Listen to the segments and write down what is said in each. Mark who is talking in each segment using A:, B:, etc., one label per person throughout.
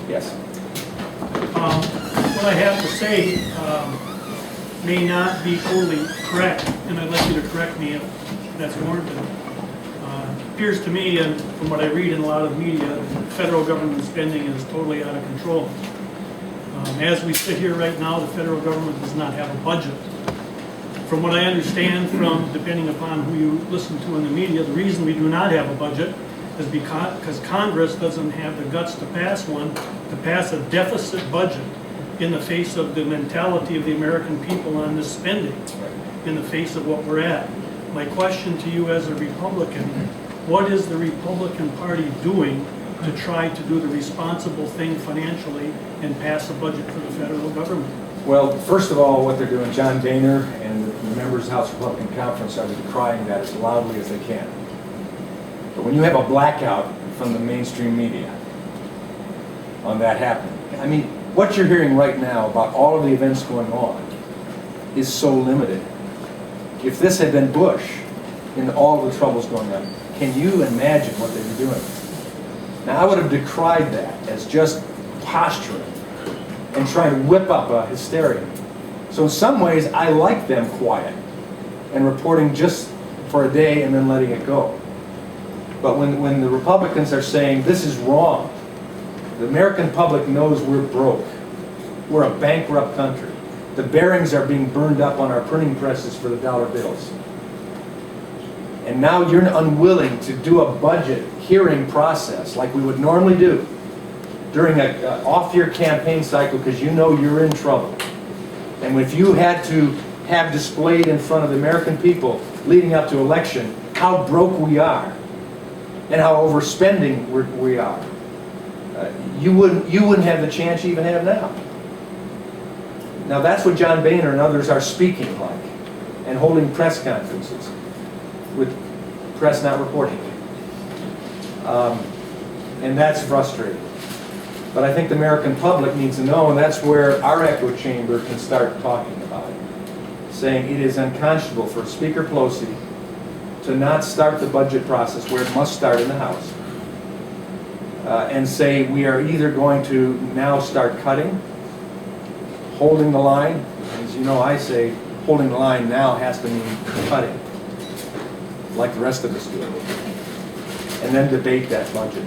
A: Yes.
B: What I have to say may not be totally correct, and I'd like you to correct me if that's warranted. Appears to me, and from what I read in a lot of media, federal government spending is totally out of control. As we sit here right now, the federal government does not have a budget. From what I understand from, depending upon who you listen to in the media, the reason we do not have a budget is because Congress doesn't have the guts to pass one, to pass a deficit budget in the face of the mentality of the American people on this spending, in the face of what we're at. My question to you as a Republican, what is the Republican Party doing to try to do the responsible thing financially and pass a budget for the federal government?
A: Well, first of all, what they're doing, John Boehner and the members of the House Republican Conference are decrying that as loudly as they can. But when you have a blackout from the mainstream media on that happening, I mean, what you're hearing right now about all of the events going on is so limited. If this had been Bush and all of the troubles going on, can you imagine what they'd be doing? Now, I would have decried that as just posturing and trying to whip up a hysteria. So in some ways, I like them quiet and reporting just for a day and then letting it go. But when the Republicans are saying this is wrong, the American public knows we're broke. We're a bankrupt country. The bearings are being burned up on our printing presses for the dollar bills. And now you're unwilling to do a budget hearing process like we would normally do during an off-year campaign cycle because you know you're in trouble. And if you had to have displayed in front of the American people leading up to election how broke we are and how overspending we are, you wouldn't have the chance you even have now. Now that's what John Boehner and others are speaking like and holding press conferences with press not reporting. And that's frustrating. But I think the American public needs to know, and that's where our echo chamber can start talking about it, saying it is unconscionable for Speaker Pelosi to not start the budget process where it must start in the House, and say we are either going to now start cutting, holding the line. As you know, I say holding the line now has to mean cutting, like the rest of us do, and then debate that budget.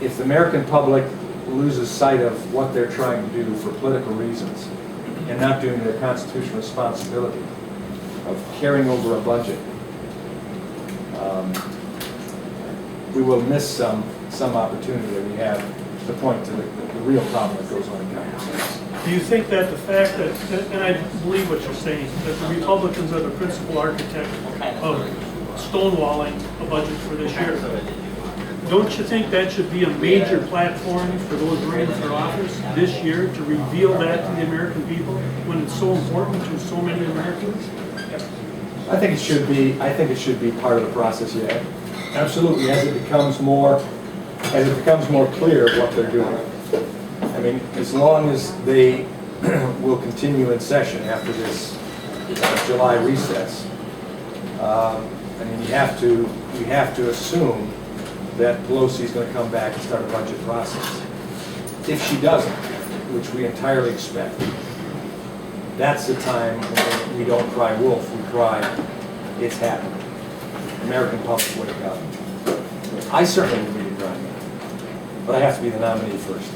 A: If the American public loses sight of what they're trying to do for political reasons and not doing their constitutional responsibility of carrying over a budget, we will miss some opportunity that we have to point to the real problem that goes on in Congress.
B: Do you think that the fact that, and I believe what you're saying, that the Republicans are the principal architect of stonewalling a budget for this year, don't you think that should be a major platform for those running for office this year to reveal that to the American people when it's so important to so many Americans?
A: I think it should be. I think it should be part of the process. Yeah, absolutely. As it becomes more clear what they're doing. I mean, as long as they will continue in session after this July recess, I mean, you have to assume that Pelosi is going to come back and start a budget process. If she doesn't, which we entirely expect, that's the time when we don't cry wolf, we cry, it's happening. American public wake up. I certainly would be crying, but I have to be the nominee first.